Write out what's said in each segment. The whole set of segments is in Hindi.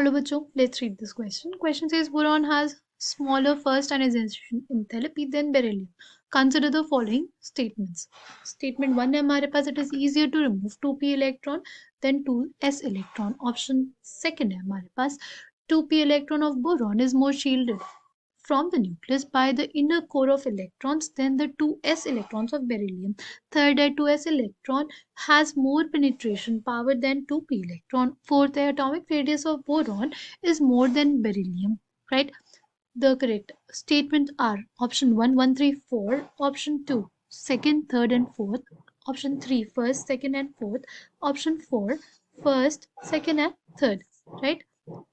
Hello bachcho, let's read this question. Question says boron has smaller first ionization enthalpy than beryllium. Consider the following statements. Statement 1 है हमारे पास, it is easier to remove 2p electron than 2s electron. Option second है हमारे पास, 2p electron of boron is more shielded from the nucleus by the inner core of electrons than the 2s electrons of beryllium. Third, a 2s electron has more penetration power than 2p electron. Fourth, the atomic radius of boron is more than beryllium. Right? The correct statements are option 1, 1, 3, 4, option 2, second, third, and fourth, option 3, first, second, and fourth, option 4, first, second, and third. Right?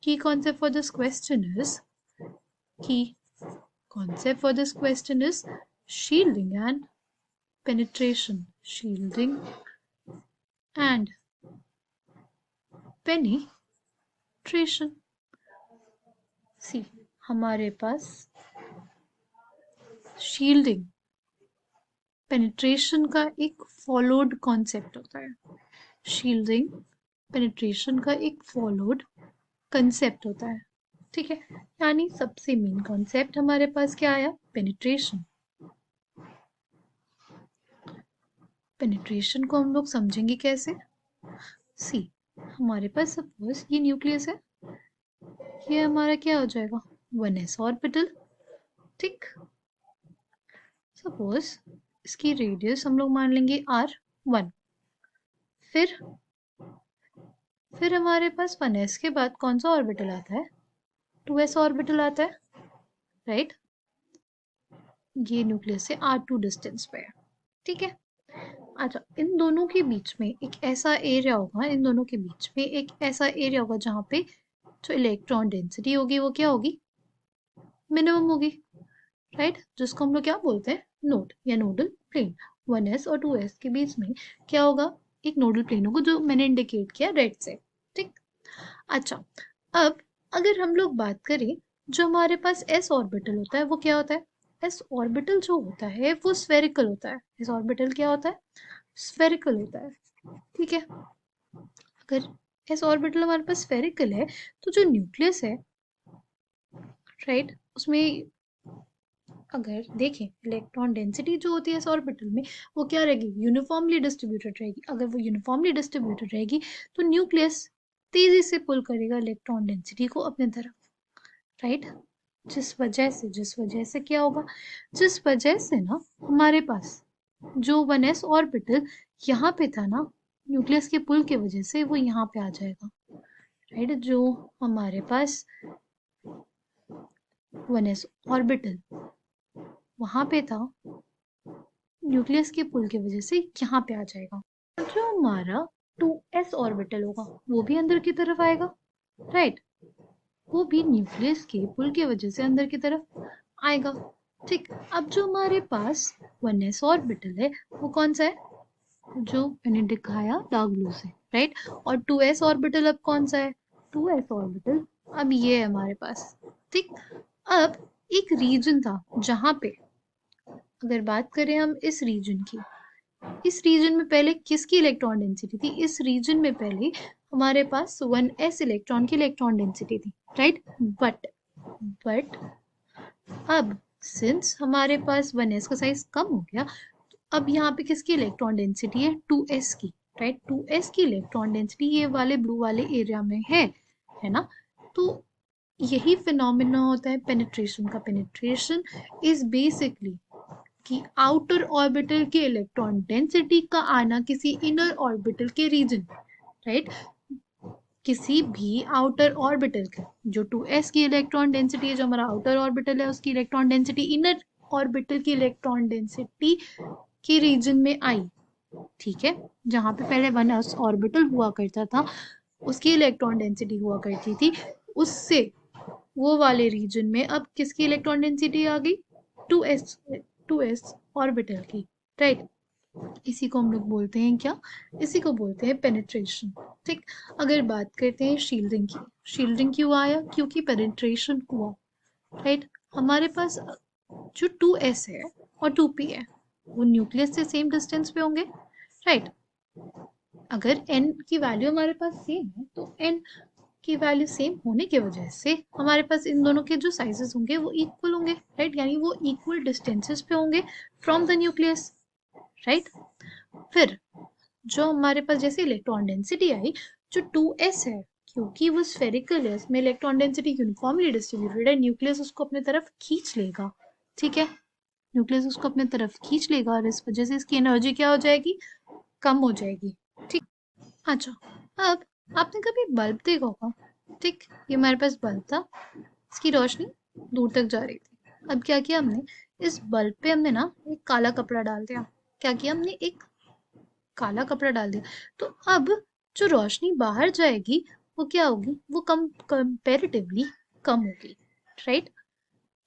Key concept for this question is shielding and penetration. Shielding and penetration. See, हमारे पास शील्डिंग पेनिट्रेशन का एक फॉलोड कॉन्सेप्ट होता है. शील्डिंग पेनिट्रेशन का एक फॉलोड कंसेप्ट होता है. ठीक है, यानी सबसे मेन कॉन्सेप्ट हमारे पास क्या आया? पेनिट्रेशन. पेनिट्रेशन को हम लोग समझेंगे कैसे? सी, हमारे पास सपोज ये न्यूक्लियस है, ये हमारा क्या हो जाएगा? 1s orbital. ठीक, सपोज इसकी रेडियस हम लोग मान लेंगे r1. फिर हमारे पास 1s के बाद कौन सा ऑर्बिटल आता है? 2s ऑर्बिटल आता है. राइट, ये न्यूक्लियस से r2 डिस्टेंस पे है. ठीक है, अच्छा, इन दोनों के बीच में एक ऐसा एरिया होगा जहाँ पे जो इलेक्ट्रॉन डेंसिटी होगी वो क्या होगी? मिनिमम होगी. राइट, जिसको हम लोग क्या बोलते हैं? नोड या नोडल प्लेन. 1s और 2s के बीच में क्या होगा? एक नोडल प्लेन होगा, जो मैंने इंडिकेट किया रेड से. ठीक, अच्छा, अब अगर हम लोग बात करें, जो हमारे पास s ऑर्बिटल होता है वो क्या होता है? s ऑर्बिटल जो होता है वो स्फेरिकल होता है. s ऑर्बिटल क्या होता है? स्फेरिकल होता है. ठीक है, अगर s ऑर्बिटल हमारे पास स्फेरिकल है तो जो न्यूक्लियस है, राइट, उसमें अगर देखें इलेक्ट्रॉन डेंसिटी जो होती है इस ऑर्बिटल में वो क्या रहेगी? यूनिफॉर्मली डिस्ट्रीब्यूटेड रहेगी. अगर वो यूनिफॉर्मली डिस्ट्रीब्यूटेड रहेगी तो न्यूक्लियस तेजी से पुल करेगा इलेक्ट्रॉन डेंसिटी को अपने तरफ. राइट, जिस वजह से क्या होगा? जिस वजह से ना हमारे पास जो 1s ऑर्बिटल यहाँ पे था ना, न्यूक्लियस के पुल की वजह से वो यहाँ पे आ जाएगा. राइट, जो हमारे पास 1s ऑर्बिटल वहां पे था, न्यूक्लियस के पुल की वजह से यहाँ पे आ जाएगा. जो हमारा 2s ऑर्बिटल होगा वो भी अंदर की तरफ आएगा. राइट, वो भी न्यूक्लियस के पुल की वजह से अंदर की तरफ आएगा. ठीक, अब जो हमारे पास 1s ऑर्बिटल है वो कौन सा है? जो मैंने दिखाया डार्क ब्लू से. राइट, और 2s ऑर्बिटल अब कौन सा है? 2s ऑर्बिटल अब ये है हमारे पास. ठीक, अब एक रीजन था जहां पे, अगर बात करें हम इस रीजन की, इस रीजन में पहले किसकी इलेक्ट्रॉन डेंसिटी थी? इस रीजन में पहले हमारे पास 1s इलेक्ट्रॉन की इलेक्ट्रॉन डेंसिटी थी. राइट, बट अब सिंस हमारे पास 1s का साइज कम हो गया, तो अब यहाँ पे किसकी इलेक्ट्रॉन डेंसिटी है? 2s की. राइट, 2s की इलेक्ट्रॉन डेंसिटी ये वाले ब्लू वाले एरिया में है ना. तो यही फिनोमिना होता है पेनिट्रेशन का. पेनिट्रेशन इज बेसिकली कि आउटर ऑर्बिटल के इलेक्ट्रॉन डेंसिटी का आना किसी इनर ऑर्बिटल के रीजन. राइट, किसी भी आउटर ऑर्बिटल के जो 2s की इलेक्ट्रॉन डेंसिटी है, जो हमारा आउटर ऑर्बिटल है, उसकी इलेक्ट्रॉन डेंसिटी इनर ऑर्बिटल की इलेक्ट्रॉन डेंसिटी के रीजन में आई. ठीक है, जहां पे पहले 1s ऑर्बिटल हुआ करता था उसकी इलेक्ट्रॉन डेंसिटी हुआ करती थी, उससे वो वाले रीजन में अब किसकी इलेक्ट्रॉन डेंसिटी आ गई? 2s ऑर्बिटल की. राइट, इसी को हम लोग बोलते हैं क्या? इसी को बोलते हैं पेनिट्रेशन. ठीक, अगर बात करते हैं शील्डिंग की, शील्डिंग क्यों आया? क्योंकि पेनिट्रेशन हुआ. राइट, हमारे पास जो 2s है और 2p है वो न्यूक्लियस से सेम डिस्टेंस पे होंगे. राइट, अगर n की वैल्यू हमारे पास सेम है तो n की वैल्यू सेम होने की वजह से हमारे पास इन दोनों के जो साइजेस होंगे वो इक्वल होंगे, राइट, यानी वो इक्वल डिस्टेंसेस पे होंगे फ्रॉम द न्यूक्लियस, राइट। फिर जो हमारे पास जैसे इलेक्ट्रॉन डेंसिटी आई, जो 2s है, क्योंकि वो स्फेरिकल है, इसमें इलेक्ट्रॉन डेंसिटी यूनिफॉर्मली डिस्ट्रीब्यूटेड है, न्यूक्लियस उसको अपने तरफ खींच लेगा, ठीक है, न्यूक्लियस उसको अपने तरफ खींच लेगा और इस वजह से इसकी एनर्जी क्या हो जाएगी, कम हो जाएगी, ठीक। अच्छा, अब आपने कभी बल्ब देखा होगा, ठीक, ये हमारे पास बल्ब था, इसकी रोशनी दूर तक जा रही थी। अब क्या किया हमने, इस बल्ब पे हमने ना एक काला कपड़ा डाल दिया। क्या किया हमने, एक काला कपड़ा डाल दिया। तो अब जो रोशनी बाहर जाएगी वो क्या होगी, वो कंपेरेटिवली कम होगी, राइट।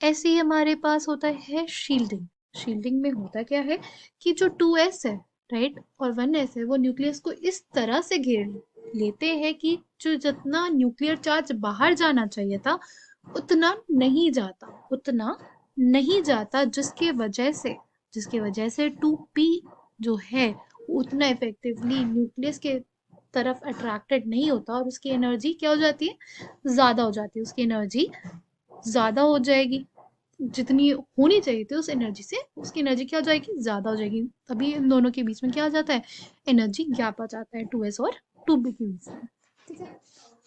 ऐसे ही हमारे पास होता है शील्डिंग। शील्डिंग में होता क्या है कि जो 2s है, राइट, और 1s है, वो न्यूक्लियस को इस तरह से घेर लेते हैं कि जो जितना न्यूक्लियर चार्ज बाहर जाना चाहिए था उतना नहीं जाता, उतना नहीं जाता, जिसके वजह से 2p जो है उतना इफेक्टिवली न्यूक्लियस के तरफ अट्रैक्टेड नहीं होता और उसकी एनर्जी क्या हो जाती है, ज़्यादा हो जाती है, उसकी एनर्जी ज़्यादा हो जाएगी, जितनी होनी चाहिए थी उस एनर्जी से, उसकी एनर्जी क्या हो जाएगी, ज़्यादा हो जाएगी। तभी इन दोनों के बीच में क्या आ जाता है, एनर्जी गैप आ जाता है 2s और 2p के बीच में, ठीक है।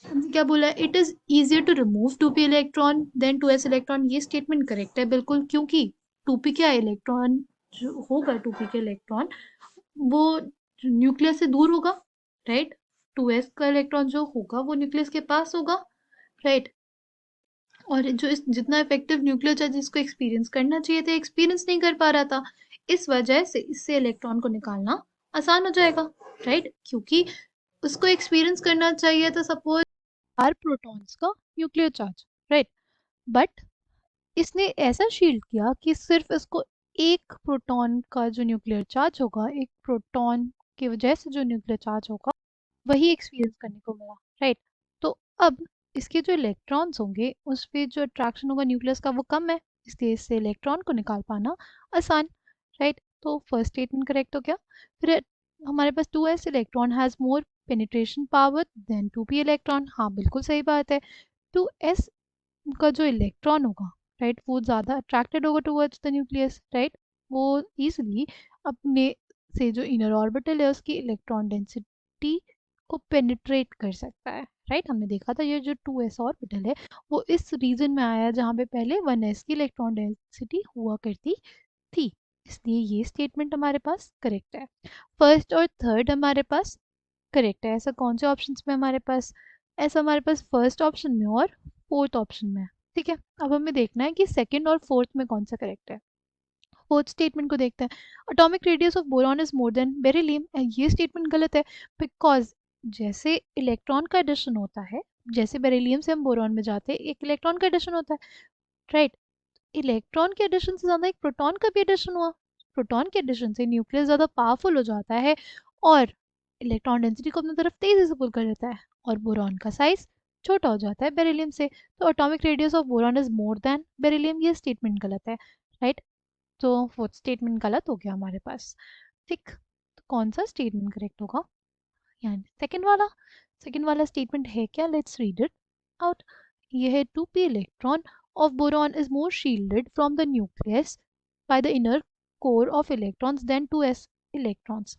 हमने क्या बोला है, it is easier to remove 2p electron then 2s electron, ये स्टेटमेंट करेक्ट है बिल्कुल, क्योंकि 2p क्या इलेक्ट्रॉन जो होगा, 2p के इलेक्ट्रॉन वो न्यूक्लियस से दूर होगा, राइट, 2s का इलेक्ट्रॉन जो होगा वो न्यूक्लियस के पास होगा, राइट, और जो इस जितना इफेक्टिव न्यूक्लियर चार्ज इसको एक्सपीरियंस करना चाहिए था, एक्सपीरियंस नहीं कर पा रहा था, इस वजह से इससे इलेक्ट्रॉन को निकालना आसान हो जाएगा, राइट, क्योंकि उसको एक्सपीरियंस करना चाहिए था सपोज आर प्रोटॉन्स का न्यूक्लियर चार्ज, राइट, बट इसने ऐसा शील्ड किया कि सिर्फ इसको एक प्रोटॉन का जो न्यूक्लियर चार्ज होगा, एक प्रोटॉन की वजह से जो न्यूक्लियर चार्ज होगा वही एक्सपीरियंस करने को मिला, राइट। तो अब इसके जो इलेक्ट्रॉन्स होंगे उस पे जो अट्रैक्शन होगा न्यूक्लियस का वो कम है, इसलिए इससे इलेक्ट्रॉन को निकाल पाना आसान, राइट। तो फर्स्ट स्टेटमेंट करेक्ट हो गया। फिर हमारे पास 2s electron has more penetration power than 2p electron, हाँ बिल्कुल सही बात है। 2s का जो इलेक्ट्रॉन होगा, राइट, वो ज़्यादा अट्रैक्टेड होगा टुवर्ड्स द न्यूक्लियस, राइट, वो ईजिली अपने से जो इनर ऑर्बिटल है उसकी इलेक्ट्रॉन डेंसिटी को पेनिट्रेट कर सकता है, राइट। हमने देखा था ये जो 2s ऑर्बिटल है वो इस रीजन में आया जहाँ पे पहले 1s की इलेक्ट्रॉन डेंसिटी हुआ करती थी, इसलिए ये स्टेटमेंट हमारे पास करेक्ट है। फर्स्ट और थर्ड हमारे पास करेक्ट है। ऐसा कौन से ऑप्शंस में हमारे पास, ऐसा हमारे पास फर्स्ट ऑप्शन में और फोर्थ ऑप्शन में है, ठीक है। अब हमें देखना है कि सेकंड और फोर्थ में कौन सा करेक्ट है। फोर्थ स्टेटमेंट को देखते हैं, atomic radius of boron is more than beryllium, ये स्टेटमेंट गलत है, बिकॉज जैसे इलेक्ट्रॉन का एडिशन होता है, जैसे बेरिलियम से हम बोरॉन में जाते हैं एक इलेक्ट्रॉन का एडिशन होता है, राइट, इलेक्ट्रॉन के एडिशन से ज़्यादा एक प्रोटॉन का भी एडिशन हुआ, प्रोटॉन के एडिशन से न्यूक्लियस ज़्यादा पावरफुल हो जाता है और इलेक्ट्रॉन डेंसिटी को अपनी तरफ तेज़ी से पुल कर देता है और बोरॉन का साइज छोटा हो जाता है बेरिलियम से, तो atomic radius of boron is more than beryllium, ये स्टेटमेंट गलत है, राइट। तो फोर्थ स्टेटमेंट गलत हो गया हमारे पास, ठीक। तो कौन सा स्टेटमेंट करेक्ट होगा, यानी सेकंड वाला स्टेटमेंट है क्या, लेट्स रीड इट आउट। ये है 2p electron of boron is more shielded from the nucleus by the inner core of electrons than 2s electrons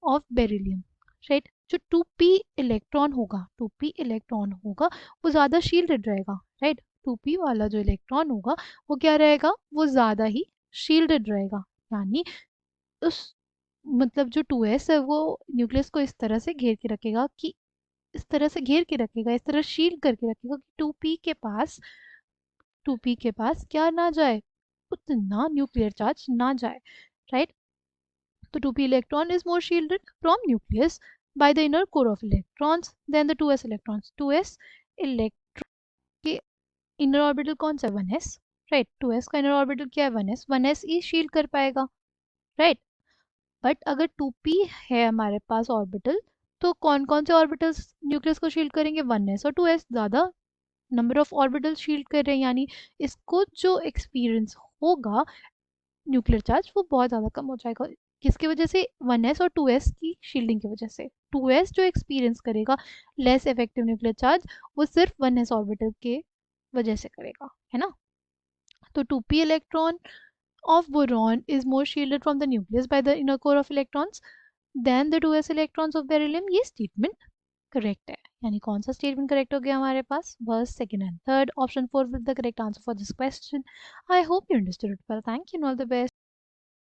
of beryllium, right। जो 2p इलेक्ट्रॉन होगा, 2p इलेक्ट्रॉन होगा वो ज़्यादा शील्डेड रहेगा, राइट, 2p वाला जो इलेक्ट्रॉन होगा वो क्या रहेगा, वो ज़्यादा ही शील्डेड रहेगा, यानी उस मतलब जो 2s है वो न्यूक्लियस को इस तरह से घेर के रखेगा कि इस तरह से घेर के रखेगा, इस तरह शील्ड करके रखेगा कि 2p के पास क्या ना जाए, उतना न्यूक्लियर चार्ज ना जाए, राइट। तो 2p electron is more shielded from nucleus by the inner core of electrons than the 2s electrons, 2s electron के इनर ऑर्बिटल कौन सा है, 1s, राइट, 2s का इनर ऑर्बिटल क्या है, 1s, 1s ही शील्ड कर पाएगा, राइट। बट अगर 2p है हमारे पास ऑर्बिटल तो कौन कौन से ऑर्बिटल्स न्यूक्लियस को शील्ड करेंगे, 1s और 2s, ज़्यादा नंबर ऑफ ऑर्बिटल शील्ड कर रहे हैं, यानी इसको जो एक्सपीरियंस होगा न्यूक्लियर चार्ज वो बहुत ज़्यादा कम हो जाएगा, किसकी वजह से? 1s और 2s की शील्डिंग की वजह से। 2s जो एक्सपीरियंस करेगा लेस इफेक्टिव न्यूक्लियर चार्ज, वो सिर्फ 1s ऑर्बिटल के वजह से करेगा, है ना। तो 2p electron of boron is more shielded from the nucleus by the inner core of electrons than the 2s electrons of beryllium। ये स्टेटमेंट करेक्ट है। यानी कौन सा स्टेटमेंट करेक्ट हो गया हमारे पास? First, second and third. Option 4 will the correct answer for this question. I hope you understood it well. Thank you, all the best.